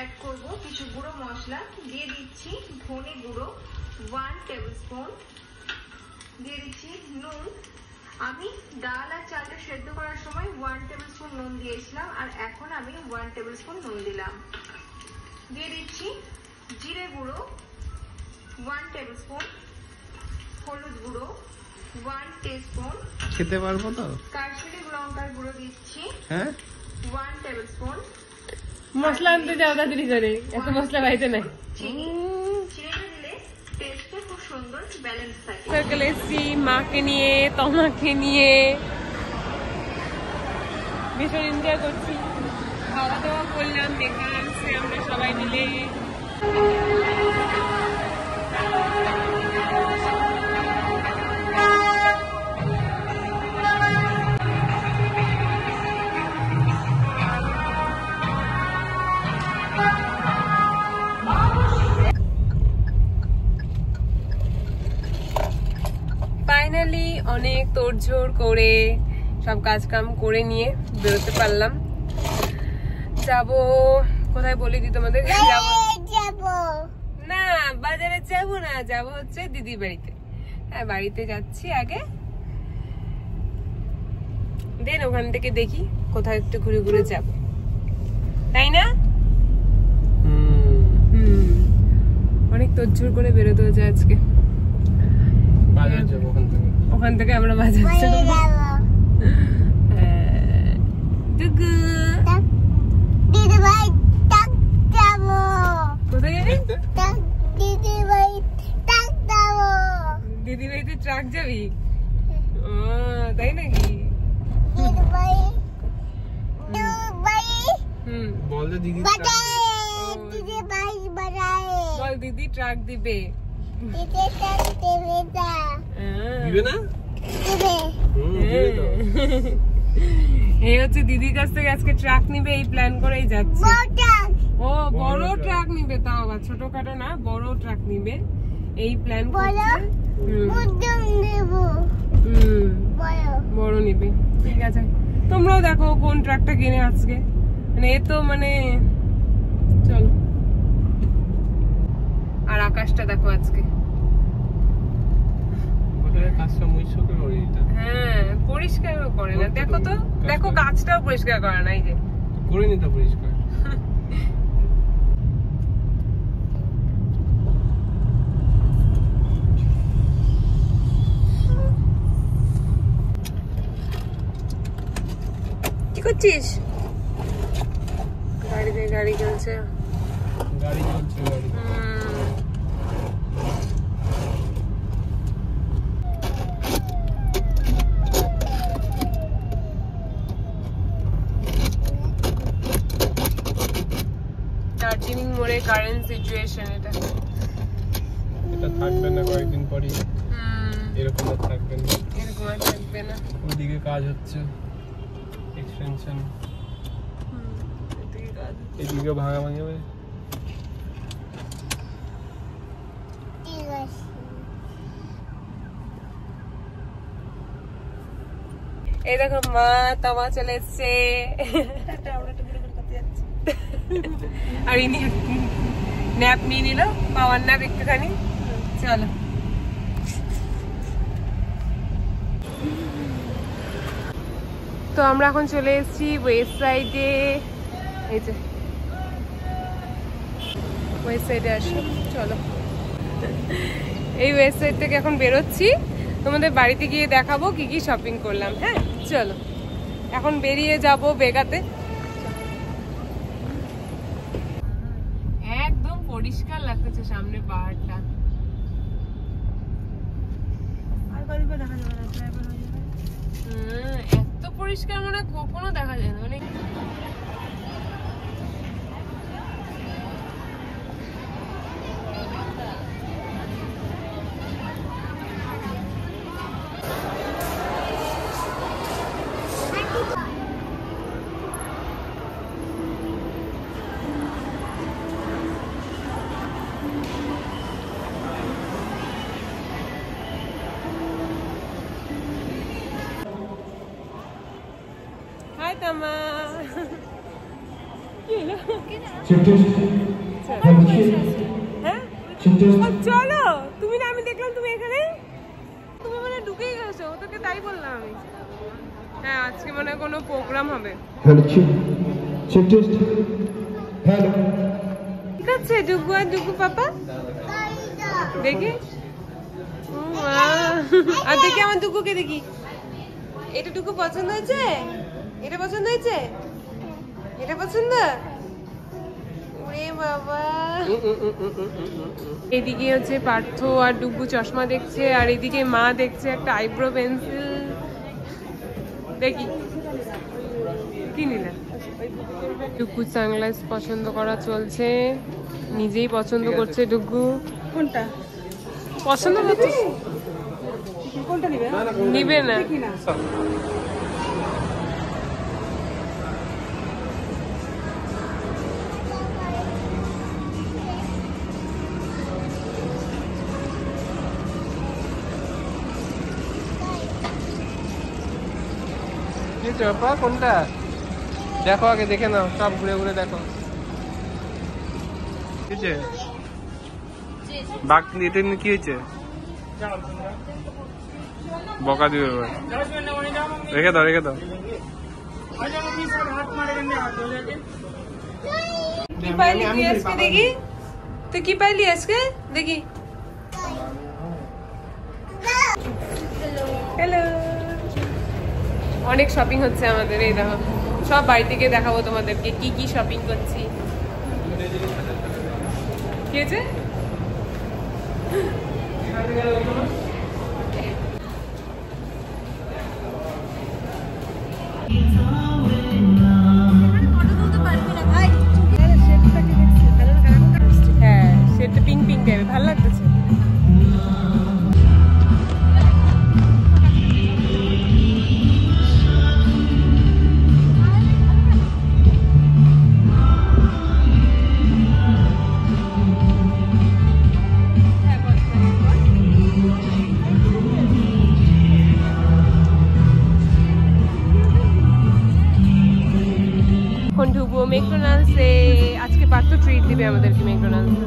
Add করব কিছু গুঁড়ো মশলা। দিয়ে দিচ্ছি ধনে গুঁড়ো 1 টেবিল স্পুন, দিয়ে দিচ্ছি নুন। আমি ডাল আর চালটা সেদ্ধ করার সময় 1 টেবিল স্পুন নুন দিয়েছিলাম, আর এখন আমি 1 টেবিল স্পুন নুন দিলাম। দিয়ে দিচ্ছি জিরে গুঁড়ো 1 টেবিল স্পুন, হলুদ গুঁড়ো 1 টিস্পুন, খেতে পারবো তো? কাশ্মীরি লঙ্কার গুঁড়ো দিচ্ছি হ্যাঁ 1 টেবিল স্পুন। মশলা আনতে যাও তাড়াতাড়ি করে, এত মশলা বাড়িতে নাই। চিনি দিলে টেস্টে খুব সুন্দর ব্যালেন্স থাকে। সকালে এসছি মাকে নিয়ে, তোমাকে নিয়ে, ভীষণ এনজয় করছি। খাওয়া দাওয়া করলাম, দেখলাম আমরা সবাই মিলে। ফাইনালি অনেক তোড়জোড় করে সব কাজ কাম করে নিয়ে বেরোতে পারলাম। যাবো কোথায় বলে দিই তোমাদের? যাবো না, বাজারে যাবো না, যাবো হচ্ছে দিদির বাড়িতে। হ্যাঁ, বাড়িতে যাচ্ছি আগে, দেন ওখান থেকে দেখি কোথাও একটু ঘুরে ঘুরে যাব, তাই না? অনেক তোড়জোড় করে বেরোতে হচ্ছে আজকে। বাজার যাবো, ওখান থেকে আমরা বাজার যাবো। কোথায় যাবি? দিদি বাড়িতে ট্রাক যাবি? তাই নাকি? বল দিদি, বল দিদি ট্রাক দিবে। দিবে না? এই হচ্ছে দিদির কাছ থেকে আজকে ট্রাক নিবে, এই প্ল্যান করেই যাচ্ছে। ও বড় ট্রাক নিবে, তাও আবার ছোটখাটো না, বড় ট্রাক নিবে, এই প্ল্যান করছে। বড় নিবে, ঠিক আছে। তোমরাও দেখো কোন ট্রাকটা কিনে আজকে, মানে এ তো মানে চলো। আর আকাশটা দেখো আজকে, হ্যাঁ পরিষ্কার করে না, দেখো তো, দেখো গাছটাও পরিষ্কার করে না, এই যে করে নিতে পরিষ্কার। কি করছিস? গাড়িতে গাড়ি চলছে, গাড়ি চলছে, গাড়ি। দার্জিলিং মোড়ে কারেন্ট সিচুয়েশন এটা। এটা থাকবে না কয়েকদিন পরই, এরকম আর থাকবে না, এরকম আর থাকবে না। ওদিকে কাজ হচ্ছে, এক্সটেনশন, এদিকে ভাঙা ভাঙে। এই দেখো মা তোমা চলে এসছে, আর ইনি ন্যাপ নিয়ে নিল, পাওয়ার ন্যাপ একটুখানি। চলো তো আমরা এখন চলে এসেছি ওয়েস্ট সাইডে। এই যে ওয়েস্ট সাইডে আসি, চলো। এই ওয়েস্ট সাইড থেকে এখন বেরোচ্ছি, তোমাদের বাড়িতে গিয়ে দেখাবো কি কি শপিং করলাম। হ্যাঁ চলো, এখন বেরিয়ে যাব বেগাতে। একদম পরিষ্কার লাগতেছে সামনে পাহাড়টা। এত পরিষ্কার মনে কখনো দেখা যায় না, মানে হ্যাঁ চলো তুমি না, আমি দেখলাম তুমি এখানে, তুমি মানে ঢুকেই গেছো, তোকে তাই বললাম আমি। হ্যাঁ আজকে মনে হয় কোনো প্রোগ্রাম হবে। ঠিক আছে ডুগু আর ডুগু পাপা দেখি, আর দেখি আমার ডুগুকে দেখি। এটা ডুগু পছন্দ হয়েছে? এটা পছন্দ হয়েছে? এটা পছন্দ? ওরে বাবা। এদিকে হচ্ছে পার্থ আর ডুগু চশমা দেখছে, আর এদিকে মা দেখছে একটা আইব্রো পেন্সিল। দেখি কি নিলে? ডুগু সানগ্লাস পছন্দ করা চলছে, নিজেই পছন্দ করছে ডুগু। কোনটা পছন্দ করছে? কোনটা নিবে? নিবে না। কোনটা দেখো, আগে দেখে নাও, সব ঘুরে ঘুরে দেখো। বাঘ এটা কি হয়েছে? বকা দিবে, রেখে দাও রেখে দাও। কি পাইলি তুই আজকে দেখি? তুই কি পাইলি আজকে দেখি? হ্যালো। অনেক শপিং হচ্ছে আমাদের, এই দেখো সব বাড়ি থেকে দেখাবো তোমাদেরকে কি কি শপিং করছি। কি হয়েছে? হ্যাঁ সেটা পিঙ্ক পিঙ্ক টাইপের ভালো লাগতেছে। এখন ঢুকবো ম্যাকডোনাল্ডসে। আজকে পার্থ ট্রিট দিবে আমাদেরকে ম্যাকডোনাল্ডসে।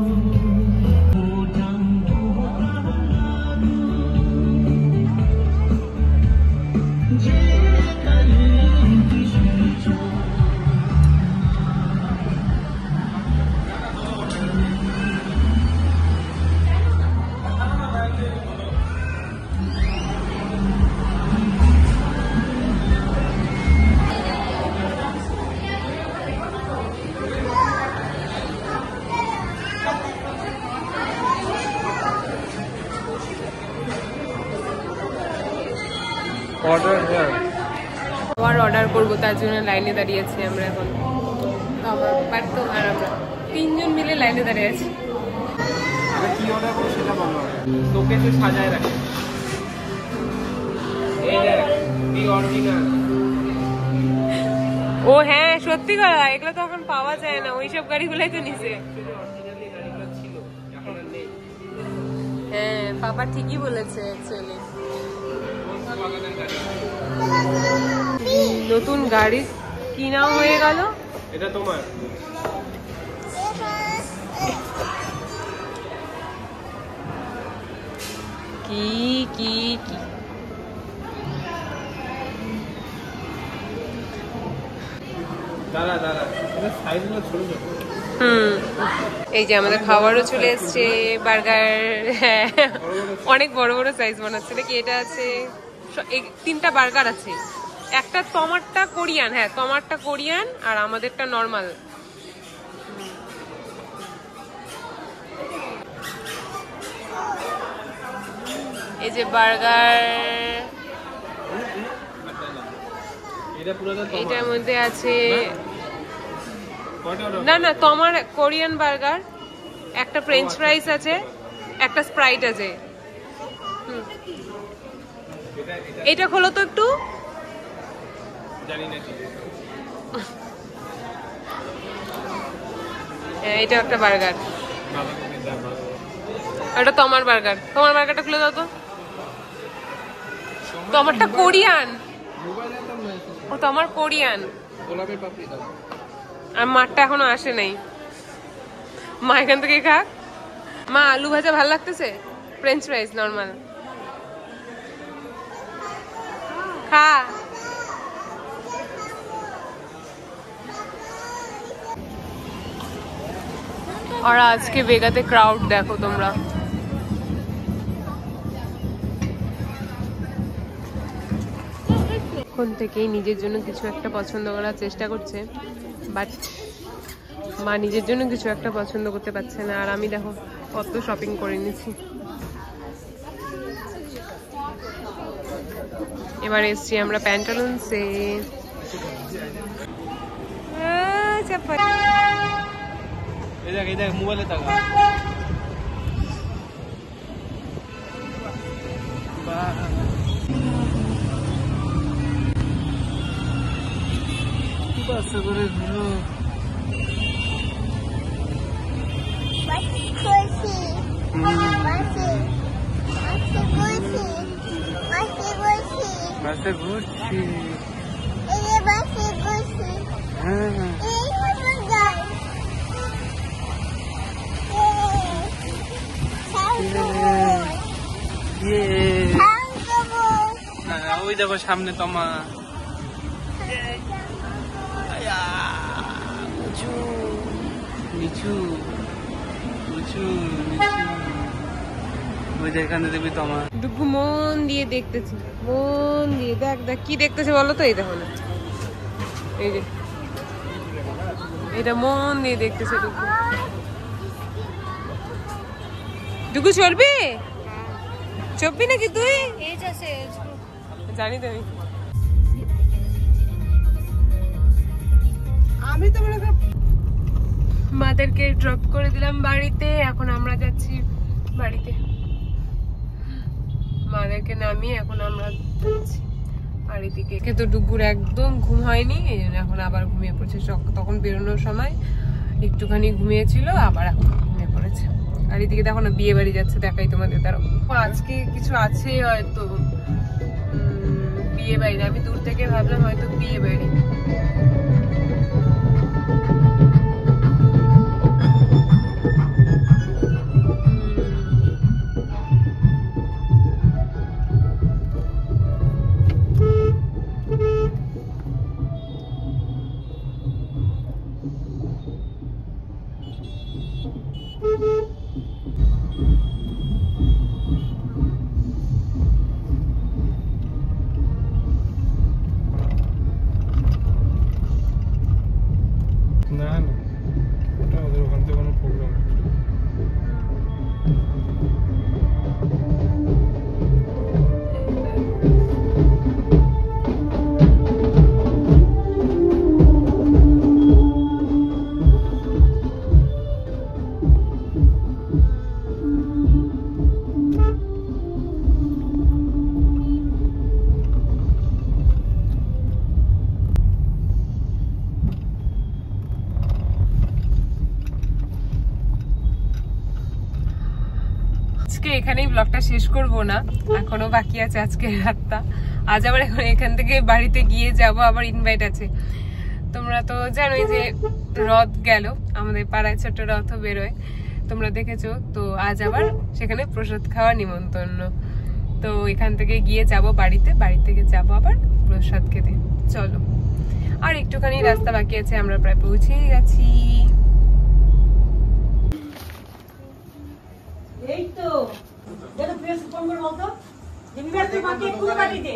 আবার অর্ডার করবো, তার জন্য লাইনে দাঁড়িয়েছি আমরা এখন। পারতো আর আমরা তিনজন মিলে লাইনে দাঁড়িয়ে আছি। কি অর্ডার করবো সেটা বলো, তোকে তো সাজায় রাখে। এই অরিজিনাল। ও হ্যাঁ সত্যি কথা, এগুলো তো এখন পাওয়া যায় না, ওইসব গাড়িগুলাই তো নিচে। হ্যাঁ পাপা ঠিকই বলেছে অ্যাকচুয়ালি। নতুন গাড়ি কিনাও হয়ে গেল। এটা তোমার? কি কি কি দাঁড়া দাঁড়া, এটা সাইজগুলো ছোট ছোট। এই যে আমাদের খাবারও চলে এসছে, বার্গার। হ্যাঁ অনেক বড় বড় সাইজ বানাচ্ছে নাকি। এটা আছে তিনটা বার্গার আছে, একটা টমাটটা কোরিয়ান, হ্যাঁ টমাটটা কোরিয়ান আর আমাদেরটা নর্মাল। এই যে বার্গার, এটার মধ্যে আছে না না তোমার কোরিয়ান বার্গার, একটা ফ্রেঞ্চ ফ্রাইস আছে, একটা স্প্রাইট আছে। এটা খোলো তো একটু। হ্যাঁ এটা একটা বার্গার, এটা তোমার বার্গার। তোমার বার্গারটা খুলে দাও তো। তোমারটা কোরিয়ান, ও তোমার কোরিয়ান। গোলাপের পাপড়ি দাও। আর মারটা এখনো আসে নাই। মা এখান থেকে খাক। মা আলু ভাজা ভালো লাগতেছে? ফ্রেঞ্চ ফ্রাইজ নর্মাল খা। আর আজকে বেগাতে ক্রাউড দেখো তোমরা। এখন থেকেই নিজের জন্য কিছু একটা পছন্দ করার চেষ্টা করছে, বাট মা নিজের জন্য কিছু একটা পছন্দ করতে পারছে না। আর আমি দেখো কত শপিং করে নিয়েছি। এবার এসছি আমরা প্যান্টালুন্সে। মোবাইলে টাকা বাসে করে ঘুরো। বাসে ঘুরছি। ওই দেখো সামনে তোমা। নিচু উঁচু নিচু ওই যেখানে দেবী তোমা। ডুগু মন দিয়ে দেখতেছি, মন দিয়ে দেখ দেখ কি দেখতেছে বলো তো। এই দেখো না, এই যে এটা মন দিয়ে দেখতেছে ডুগু। ডুগু চলবি? চলবি নাকি তুই? জানি তো আমি তো মাদেরকে ড্রপ করে দিলাম বাড়িতে। এখন আমরা যাচ্ছি বাড়িতে। মাদেরকে নামিয়ে এখন আমরা যাচ্ছি বাড়ি থেকে। তো ডুগুর একদম ঘুম হয়নি, এই জন্য এখন আবার ঘুমিয়ে পড়ছে। তখন বেরোনোর সময় একটুখানি ঘুমিয়েছিল, আবার এখন ঘুমিয়ে পড়েছে। আর এদিকে দেখো না বিয়ে বাড়ি যাচ্ছে, দেখাই তোমাদের। তারা আজকে কিছু আছে হয়তো, বিয়ে বাড়ি। আমি দূর থেকে ভাবলাম হয়তো বিয়ে বাড়ি। এখানেই ব্লগটা শেষ করব না, এখনো বাকি আছে আজকের রাতটা। আজ আবার এখন এখান থেকে বাড়িতে গিয়ে যাব, আবার ইনভাইট আছে। তোমরা তো জানোই যে রথ গেল, আমাদের পাড়ায় ছোট রথও বেরোয়, তোমরা দেখেছো। তো আজ আবার সেখানে প্রসাদ খাওয়ার নিমন্ত্রণ। তো এখান থেকে গিয়ে যাব বাড়িতে, বাড়ি থেকে যাব আবার প্রসাদ খেতে। চলো, আর একটুখানি রাস্তা বাকি আছে, আমরা প্রায় পৌঁছেই গেছি। এই তো দেখো প্রেস ফোন করে বলতো যে বিবাহ তুই মাকে এক্ষুনি পাঠিয়ে দে,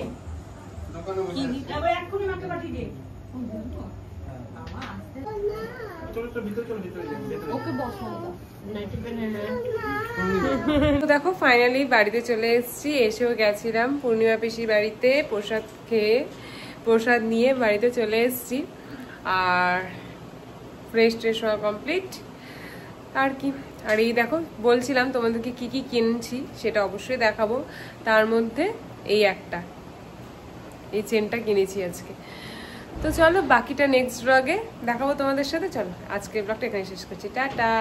কি এবার এক্ষুনি মাকে পাঠিয়ে দে। দেখো ফাইনালি বাড়িতে চলে এসেছি। এসেও গেছিলাম পূর্ণিমা পিসির বাড়িতে, প্রসাদ খেয়ে প্রসাদ নিয়ে বাড়িতে চলে এসেছি। আর ফ্রেশ ট্রেশ হওয়া কমপ্লিট আর কি। আর এই দেখো বলছিলাম তোমাদেরকে কি কি কিনছি সেটা অবশ্যই দেখাবো। তার মধ্যে এই চেনটা কিনেছি আজকে। তো চলো বাকিটা নেক্সট ব্লগে দেখাবো তোমাদের সাথে। চলো আজকের ব্লগটা এখানে শেষ করছি, টাটা।